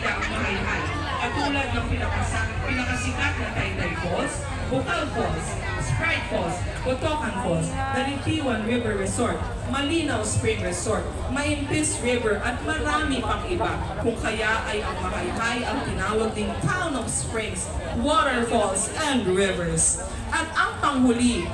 isda ang Mahayhay, katulad ng pinakasikat na Taytay Falls, Bukal Falls, Sprite Falls, Botocan Falls, Darintiwan River Resort, Malinaw Spring Resort, Maimpis River at marami pang iba. Kung kaya ay ang Mahayhay ang tinawag ding Town of Springs, Waterfalls, and Rivers. At ang panghuli,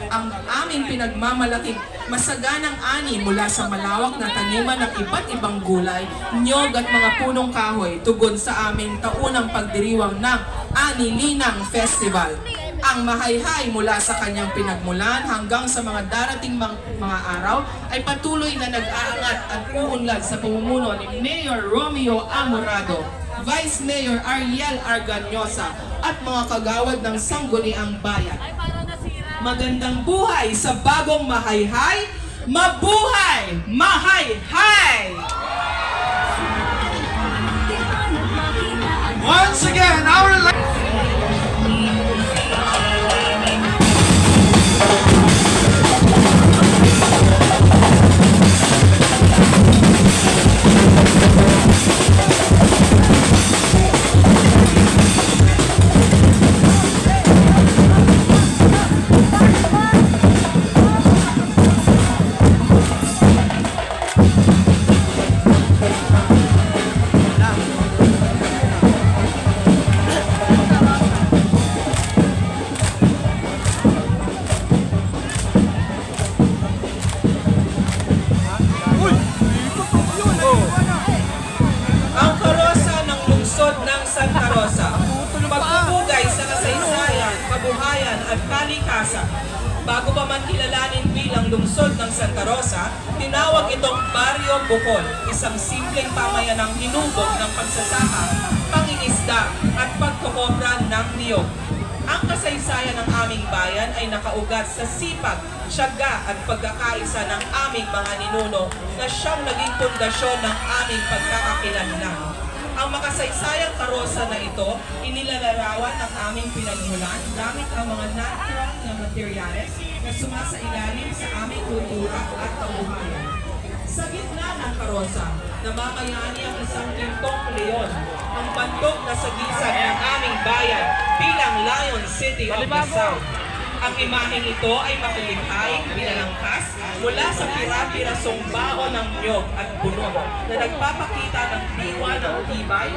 ang aming pinagmamalaking masaganang ani mula sa malawak na taniman ng iba't ibang gulay, niyog at mga punong kahoy tugon sa aming taunang pagdiriwang ng Ani Ninang Festival. Ang Mahayhay mula sa kanyang pinagmulan hanggang sa mga darating mga araw ay patuloy na nag-aangat at uunlad sa pamumuno ni Mayor Romeo Amorado, Vice Mayor Ariel Arganyosa at mga kagawad ng Sangguniang Bayan. Magandang buhay sa bagong Mahayhay! Mabuhay! Mahayhay! Once again, our Santa Rosa, pagpupugay sa kasaysayan, kabuhayan at kalikasan. Bago pa man kilalanin bilang lungsod ng Santa Rosa, tinawag itong Baryo Bukol, isang simpleng pamayanang hinubog ng pagsasaka, pangingisda at pagkokobra ng niyog. Ang kasaysayan ng aming bayan ay nakaugat sa sipag, tiyaga at pagkakaisa ng aming mga ninuno na siyang naging pundasyon ng aming pagkakakilanlan. Ang makasaysayang karosa na ito, inilalarawan ng aming pinagmulan gamit ang mga natural na materyales na sumasailalim sa aming kultura at kabuhayan. Sa gitna ng karosa, namamayani ang isang gintong leon, ang bandok na sagisag ng aming bayan bilang Lion City of the South. Ang imaheng ito ay makilikhaing pinalangkas mula sa pira-pirasong bao ng niyog at bunot na nagpapakita ng diwa ng tibay,